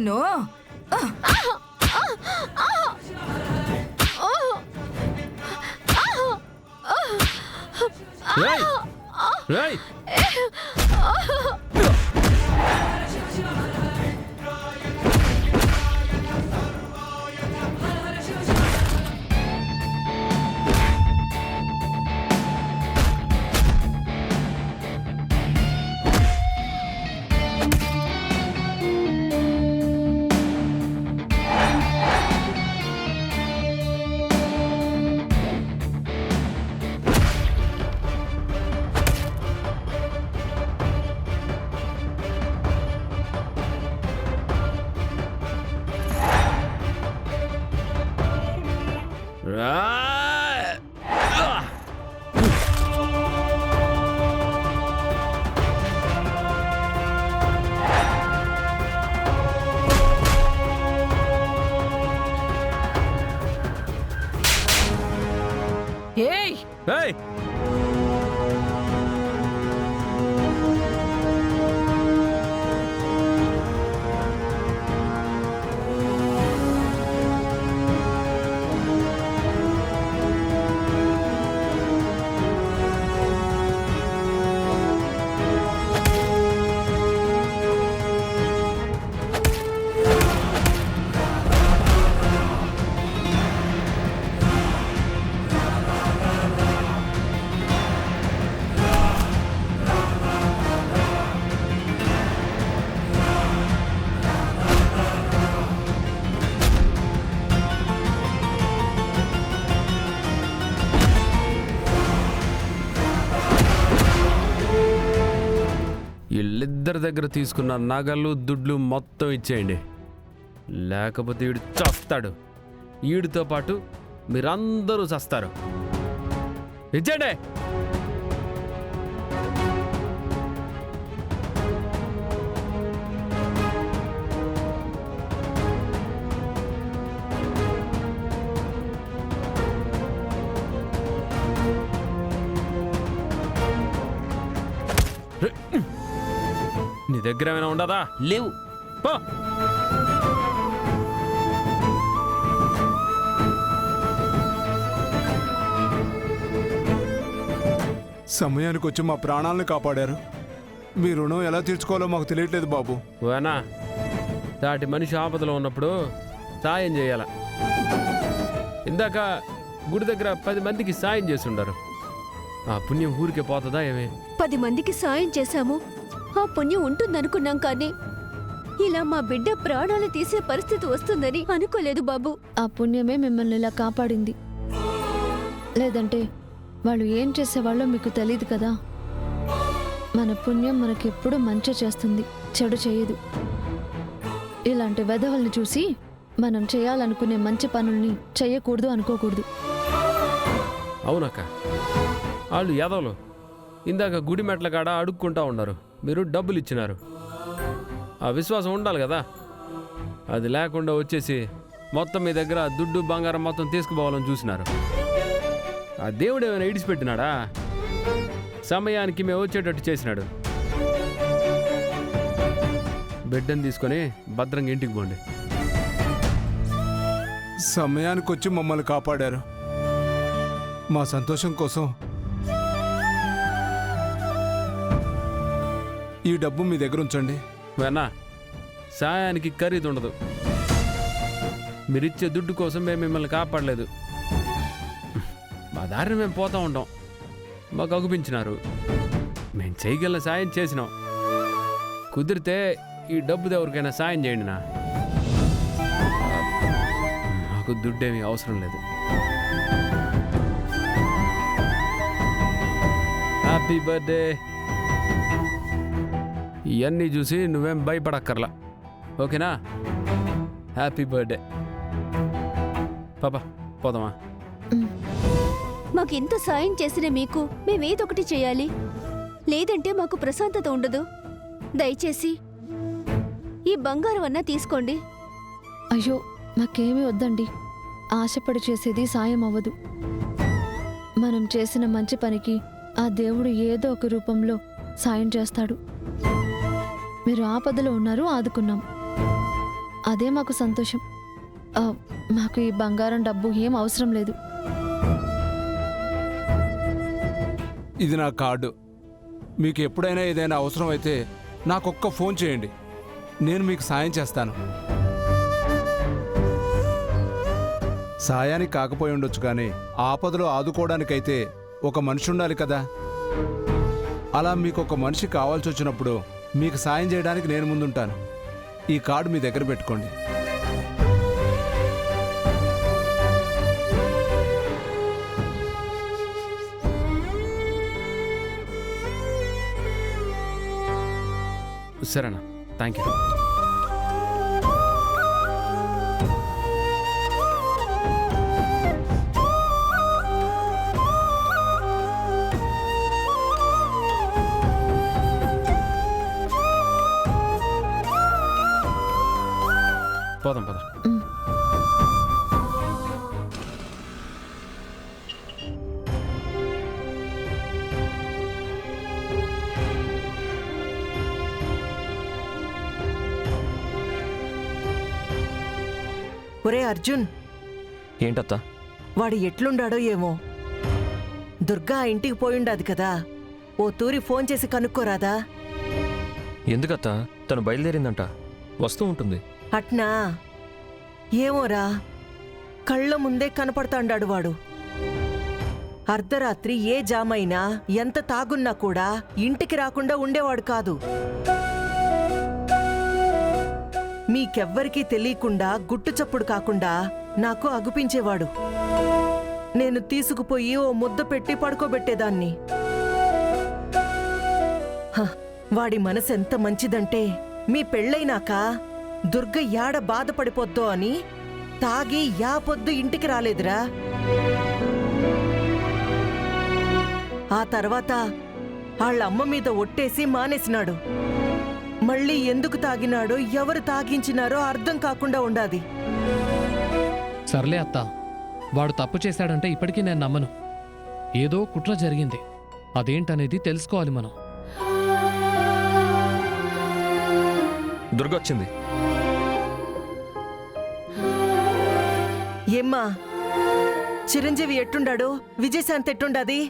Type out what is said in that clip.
నిన్ను రేయ్! రేయ్! రా! ఏయ్ ఏయ్! వీళ్ళిద్దరి దగ్గర తీసుకున్న నగలు దుడ్లు మొత్తం ఇచ్చేయండి, లేకపోతే వీడు చస్తాడు. వీడితో పాటు మీరందరూ చస్తారు. ఇచ్చేయండి. నీ దగ్గర ఏమైనా ఉండదా? లేవు. పో. సమయానికి వచ్చి మా ప్రాణాలను కాపాడారు. మీ రుణం ఎలా తీర్చుకోవాలో మాకు తెలియట్లేదు బాబు. వేనా దాటి మనిషి ఆపదలో ఉన్నప్పుడు సాయం చేయాల. ఇందాక గుడి దగ్గర 10 మందికి సాయం చేసి ఉండరు. ఆ పుణ్యం ఊరికే పోతుందా ఏమే? 10 మందికి సాయం చేశాము, ఆ పుణ్యం ఉంటుందనుకున్నాం, కానీ ఇలా మా బిడ్డ ప్రాణాలు తీసే పరిస్థితి వస్తుందని అనుకోలేదు బాబు. ఆ పుణ్యమే మిమ్మల్ని ఇలా కాపాడింది. లేదంటే వాళ్ళు ఏం చేసేవాళ్ళో మీకు తెలియదు కదా. మన పుణ్యం మనకెప్పుడు మంచి చేస్తుంది, చెడు చేయదు. ఇలాంటి వెధవల్ని చూసి మనం చేయాలనుకునే మంచి పనుల్ని చెయ్యకూడదు అనుకోకూడదు. అవునక్క, వాళ్ళు యాదవులు. ఇందాక గుడి మెట్ల కాడ అడుక్కుంటా ఉన్నారు, మీరు డబ్బులు ఇచ్చినారు. ఆ విశ్వాసం ఉండాలి కదా. అది లేకుండా వచ్చేసి మొత్తం మీ దగ్గర దుడ్డు బంగారం మొత్తం తీసుకుపోవాలని చూసినారు. ఆ దేవుడు ఏమైనా ఇడిచిపెట్టినాడా? సమయానికి మేము వచ్చేటట్టు చేసినాడు. బిడ్డను తీసుకొని భద్రంగా ఇంటికి పోండి. సమయానికి వచ్చి మమ్మల్ని కాపాడారు. మా సంతోషం కోసం ఈ డబ్బు మీ దగ్గర ఉంచండి. వేనా సాయానికి ఖరీదు ఉండదు. మీరిచ్చే దుడ్డు కోసం మేము మిమ్మల్ని కాపాడలేదు. మా దారిని మేము పోతూ ఉంటాం, మాకు అగుపించినారు. మేము చేయగల సాయం చేసినాం. కుదిరితే ఈ డబ్బు ఎవరికైనా సాయం చేయండి. మాకు దుడ్డేమీ అవసరం లేదు. Happy birthday. ఇవన్నీ చూసి నువ్వేం భయపడక్కర్లా, ఓకేనా? Happy birthday. పాపా పోదామా? మాకింత సాయం చేసిన మీకు మేమేదొకటి చేయాలి, లేదంటే మాకు ప్రశాంతత ఉండదు. దయచేసి ఈ బంగారం అన్నా తీసుకోండి. అయ్యో, మాకేమీ వద్దండి. ఆశపడి చేసేది సాయం అవ్వదు. మనం చేసిన మంచి పనికి ఆ దేవుడు ఏదో ఒక రూపంలో సాయం చేస్తాడు. మీరు ఆపదలో ఉన్నారు, ఆదుకున్నాం. అదే మాకు సంతోషం. మాకు ఈ బంగారం డబ్బు ఏం అవసరం లేదు. ఇది నా కార్డు. మీకు ఎప్పుడైనా ఏదైనా అవసరం అయితే నాకొక్క ఫోన్ చేయండి, నేను మీకు సాయం చేస్తాను. సాయానికి కాకపోయి ఉండొచ్చు కానీ ఆపదలో ఆదుకోవడానికైతే ఒక మనిషి ఉండాలి కదా. అలా మీకు ఒక మనిషి కావాల్సి వచ్చినప్పుడు మీకు సాయం చేయడానికి నేను ముందుంటాను. ఈ కార్డు మీ దగ్గర పెట్టుకోండి. సరేనా, థ్యాంక్ యూ. పోదాం పద. ఒరే అర్జున్, ఏంటత్తా? వాడు ఎట్లుండాడో ఏమో. దుర్గా ఆ ఇంటికి పోయిండాది కదా, ఓ తూరి ఫోన్ చేసి కనుక్కోరాదా? ఎందుకత్తా? తను బయలుదేరిందంట, వస్తూ ఉంటుంది. అట్నా? ఏమోరా, కళ్ళ ముందే కనపడతాండాడు వాడు. అర్ధరాత్రి ఏ జామైనా ఎంత తాగున్నా కూడా ఇంటికి రాకుండా ఉండేవాడు కాదు. మీకెవ్వరికీ తెలియకుండా గుట్టు చప్పుడు కాకుండా నాకు అగుపించేవాడు. నేను తీసుకుపోయి ఓ ముద్ద పెట్టి పడుకోబెట్టేదాన్ని. వాడి మనసు ఎంత మంచిదంటే, మీ పెళ్ళైనాక దుర్గ యాడ బాధపడిపోద్దో అని తాగి యాపొద్దు ఇంటికి రాలేదురా. ఆ తర్వాత వాళ్ళమ్మ మీద ఒట్టేసి మానేసినాడు. మళ్ళీ ఎందుకు తాగినాడో, ఎవరు తాగించినారో అర్థం కాకుండా ఉండాది. సర్లే అత్త, వాడు తప్పు చేశాడంటే ఇప్పటికీ నేను నమ్మను. ఏదో కుట్ర జరిగింది, అదేంటనేది తెలుసుకోవాలి మనం. దుర్గొచ్చింది. ఏమ్మా, చిరంజీవి ఎట్టుండాడు? విజయశాంతి ఎట్టుండాది?